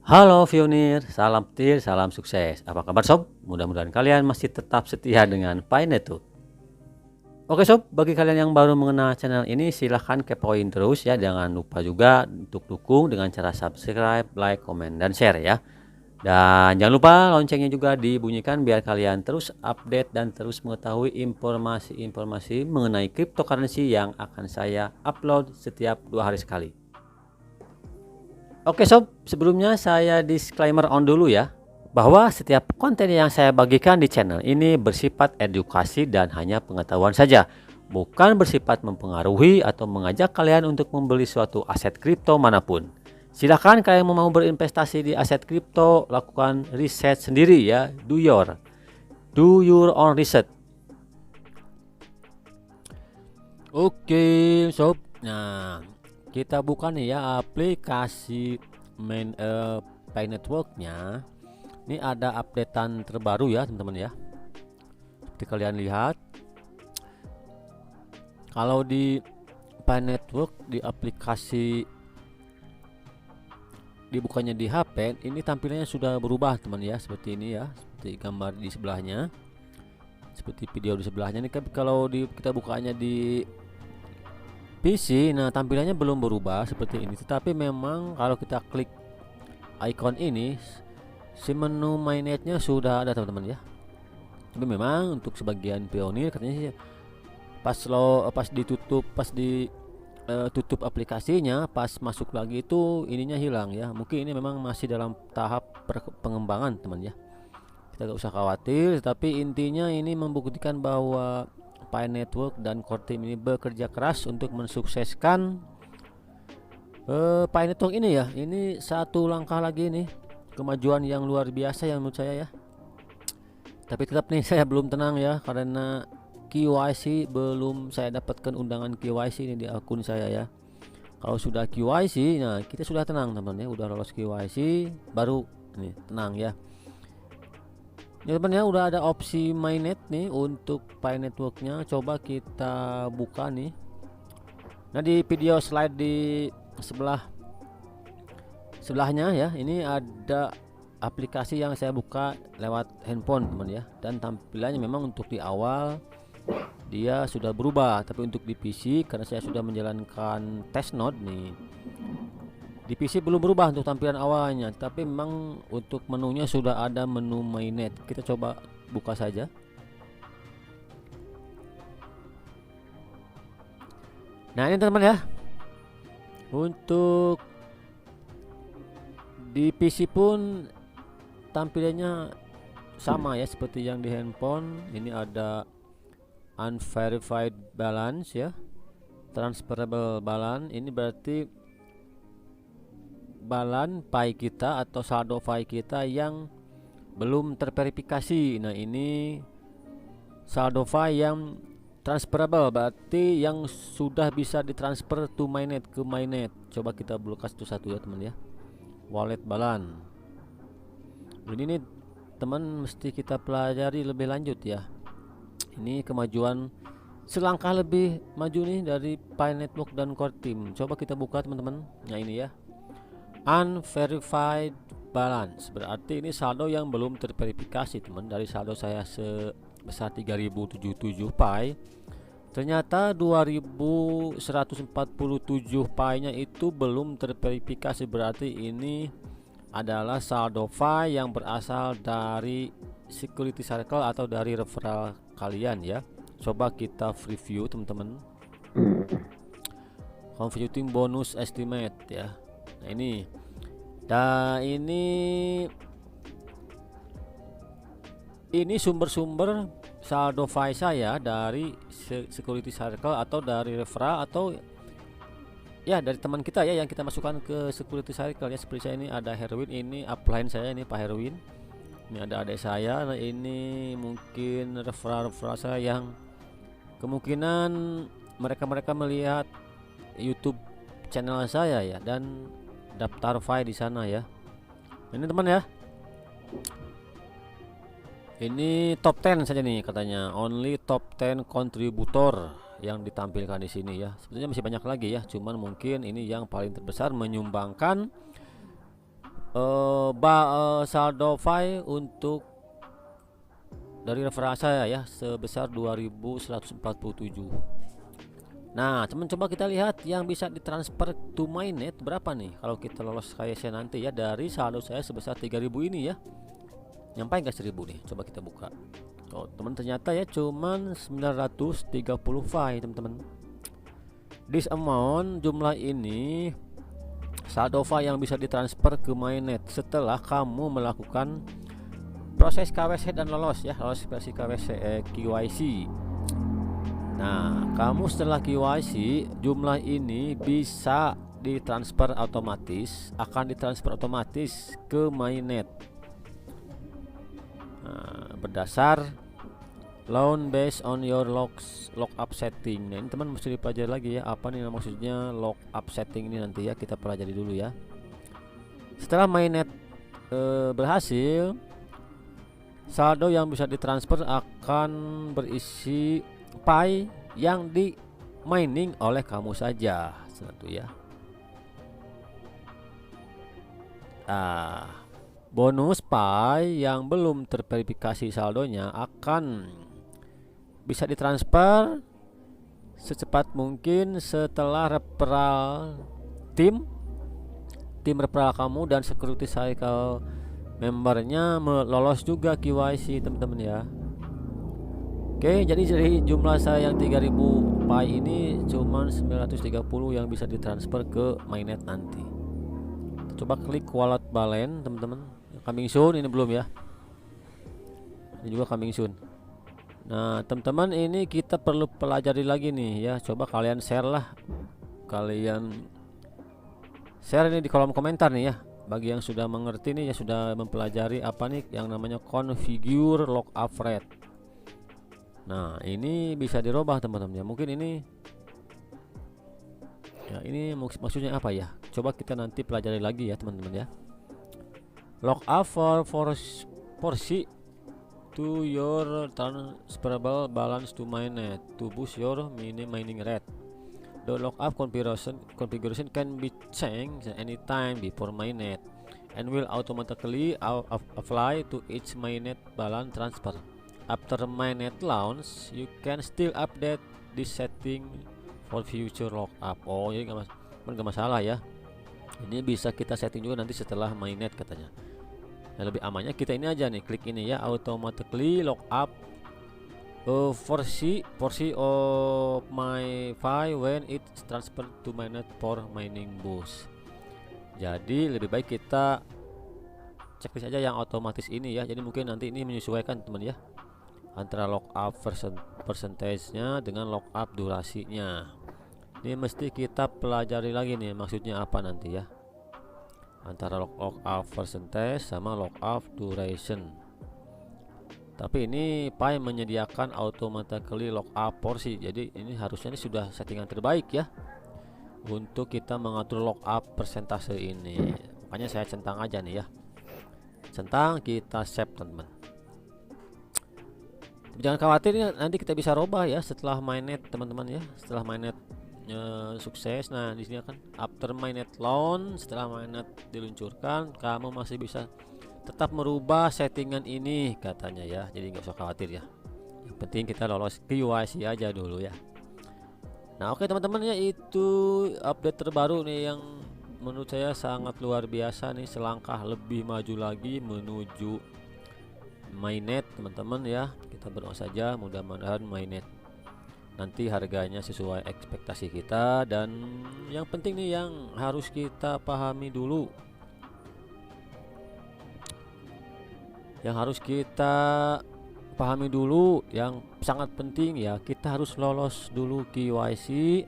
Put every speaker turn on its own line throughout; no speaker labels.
Halo Pionir, salam petir, salam sukses. Apa kabar sob? Mudah-mudahan kalian masih tetap setia dengan Painetu. Oke sob, bagi kalian yang baru mengenal channel ini silahkan kepoin terus ya. Jangan lupa juga untuk dukung dengan cara subscribe, like, komen, dan share ya. Dan jangan lupa loncengnya juga dibunyikan biar kalian terus update dan terus mengetahui informasi-informasi mengenai cryptocurrency yang akan saya upload setiap 2 hari sekali. Oke sob, sebelumnya saya disclaimer on dulu ya, bahwa setiap konten yang saya bagikan di channel ini bersifat edukasi dan hanya pengetahuan saja, bukan bersifat mempengaruhi atau mengajak kalian untuk membeli suatu aset kripto manapun. Silahkan kalian mau berinvestasi di aset kripto, lakukan riset sendiri ya, do your own research. Oke sob, nah kita buka nih ya aplikasi Pi Networknya. Ini ada updatean terbaru ya teman-teman ya. Seperti kalian lihat, kalau di Pi Network di aplikasi dibukanya di HP, ini tampilannya sudah berubah teman ya, seperti ini ya, seperti gambar di sebelahnya, seperti video di sebelahnya. Ini kan kalau kita bukanya di PC, nah tampilannya belum berubah seperti ini, tetapi memang kalau kita klik icon ini, si menu mainnetnya sudah ada teman-teman ya. Tapi memang untuk sebagian pionir katanya sih pas tutup aplikasinya, pas masuk lagi itu ininya hilang ya. Mungkin ini memang masih dalam tahap pengembangan teman ya. Kita gak usah khawatir, tapi intinya ini membuktikan bahwa Pi Network dan core team ini bekerja keras untuk mensukseskan Pi Network ini ya. Ini satu langkah lagi nih, kemajuan yang luar biasa yang menurut saya ya. Tapi tetap nih saya belum tenang ya, karena KYC belum saya dapatkan undangan KYC ini di akun saya ya. Kalau sudah KYC, nah kita sudah tenang teman ya, udah lolos KYC baru nih tenang ya. Ya teman ya, udah ada opsi mainnet nih untuk Pi Networknya. Coba kita buka nih. Nah di video slide di sebelahnya ya, ini ada aplikasi yang saya buka lewat handphone teman ya, dan tampilannya memang untuk di awal dia sudah berubah, tapi untuk di PC karena saya sudah menjalankan test node nih, di PC belum berubah untuk tampilan awalnya, tapi memang untuk menunya sudah ada menu mainnet. Kita coba buka saja. Nah ini teman-teman ya, untuk di PC pun tampilannya sama ya seperti yang di handphone. Ini ada unverified balance ya, transferable balance. Ini berarti balance Pi kita atau saldo Pi kita yang belum terverifikasi. Nah ini saldo Pi yang transferable, berarti yang sudah bisa ditransfer to mainnet, ke mainnet. Coba kita buka satu-satu ya teman ya. Wallet balance ini teman mesti kita pelajari lebih lanjut ya. Ini kemajuan selangkah lebih maju nih dari Pi Network dan core team. Coba kita buka teman-teman. Nah ini ya, unverified balance berarti ini saldo yang belum terverifikasi teman. Dari saldo saya sebesar 3077 Pi, ternyata 2147 Pi nya itu belum terverifikasi. Berarti ini adalah saldo Pi yang berasal dari security circle atau dari referral kalian ya. Coba kita preview teman-teman, computing bonus estimate ya. Nah ini, dan ini sumber-sumber saldo Pi saya dari security circle atau dari referral atau ya dari teman kita ya yang kita masukkan ke security circle ya. Seperti saya ini ada Herwin, ini upline saya ini Pak Herwin, ini ada adik saya. Nah ini mungkin referral saya yang kemungkinan mereka melihat YouTube channel saya ya dan daftar Pi di sana ya. Ini teman ya, ini top 10 saja nih katanya, only top 10 kontributor yang ditampilkan di sini ya. Sebetulnya masih banyak lagi ya, cuman mungkin ini yang paling terbesar menyumbangkan saldo Fi untuk dari referral saya ya sebesar 2147. Nah teman, coba kita lihat yang bisa ditransfer to Mainnet berapa nih kalau kita lolos KYC nanti ya. Dari saldo saya sebesar 3000 ini ya, nyampe nggak 1000 nih, coba kita buka. Oh teman, ternyata ya cuman 930 Fi teman-teman. This amount, jumlah ini saldo Fi yang bisa ditransfer ke Mainnet setelah kamu melakukan proses KYC dan lolos ya, lolos versi KYC. Nah kamu setelah KYC, jumlah ini bisa ditransfer otomatis, akan ditransfer otomatis ke Mainnet. Nah, berdasar loan based on your lockup setting. Nah ini teman mesti dipelajari lagi ya, apa nih maksudnya lockup setting ini, nanti ya kita pelajari dulu ya. Setelah Mainnet berhasil, saldo yang bisa ditransfer akan berisi Pi yang di mining oleh kamu saja, satu ya. Bonus Pi yang belum terverifikasi saldonya akan bisa ditransfer secepat mungkin setelah referral tim referral kamu dan security cycle membernya lolos juga KYC teman-teman ya. Oke, jadi dari jumlah saya yang 3000 Pi ini cuman 930 yang bisa ditransfer ke Mainnet nanti. Coba klik wallet balance teman-teman. Coming soon ini belum ya. Ini juga coming soon. Nah teman-teman, ini kita perlu pelajari lagi nih ya. Coba kalian share lah, kalian share ini di kolom komentar nih ya, bagi yang sudah mengerti nih ya, sudah mempelajari apa nih yang namanya configure lockup rate. Nah ini bisa dirubah teman-teman ya, mungkin ini ya, ini maksudnya apa ya, coba kita nanti pelajari lagi ya teman-teman ya. Lockup for to your transferable balance to Mainnet to boost your mining rate. The lockup configuration can be changed anytime before Mainnet and will automatically apply to each Mainnet balance transfer. After Mainnet launch, you can still update this setting for future lockup. Oh, jadi nggak masalah ya. Ini bisa kita setting juga nanti setelah Mainnet katanya. Nah, lebih amannya kita ini aja nih, klik ini ya, automatically lockup versi of my file when it transfer to Mainnet for mining boost. Jadi lebih baik kita checklist aja yang otomatis ini ya. Jadi mungkin nanti ini menyesuaikan teman ya, antara lockup percentage-nya dengan lockup durasinya. Ini mesti kita pelajari lagi nih maksudnya apa nanti ya, antara lockup percentage sama lockup duration. Tapi ini Pi menyediakan automatically lockup porsi, jadi ini harusnya ini sudah settingan terbaik ya untuk kita mengatur lockup persentase ini. Makanya saya centang aja nih ya, centang, kita save teman-teman. Jangan khawatir, nanti kita bisa robah ya setelah Mainnet teman-teman ya, setelah Mainnet sukses. Nah di sini kan after Mainnet launch, setelah Mainnet diluncurkan, kamu masih bisa tetap merubah settingan ini katanya ya, jadi nggak usah khawatir ya. Yang penting kita lolos KYC aja dulu ya. Nah oke teman-teman ya, itu update terbaru nih yang menurut saya sangat luar biasa nih, selangkah lebih maju lagi menuju Mainnet teman-teman ya. Kita berdoa saja mudah-mudahan Mainnet nanti harganya sesuai ekspektasi kita. Dan yang penting nih yang harus kita pahami dulu, yang sangat penting ya, kita harus lolos dulu KYC,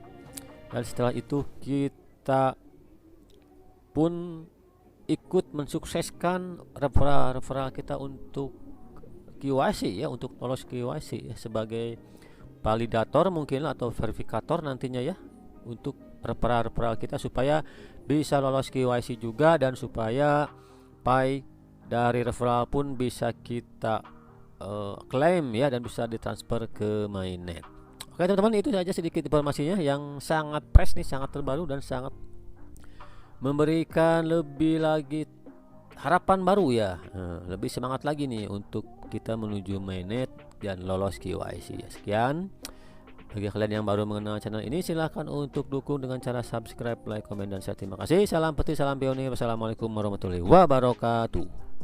dan setelah itu kita pun ikut mensukseskan referral kita untuk KYC ya, untuk lolos KYC ya, sebagai validator mungkin atau verifikator nantinya ya, untuk referral kita supaya bisa lolos KYC juga, dan supaya Pi dari referral pun bisa kita klaim ya, dan bisa ditransfer ke Mainnet. Oke teman-teman, itu saja sedikit informasinya yang sangat fresh nih, sangat terbaru dan sangat memberikan lebih lagi harapan baru ya, lebih semangat lagi nih untuk kita menuju mainnet dan lolos KYC ya. Sekian. Bagi kalian yang baru mengenal channel ini, silahkan untuk dukung dengan cara subscribe, like, komen, dan share. Terima kasih. Salam putih, salam pionir. Wassalamualaikum warahmatullahi wabarakatuh.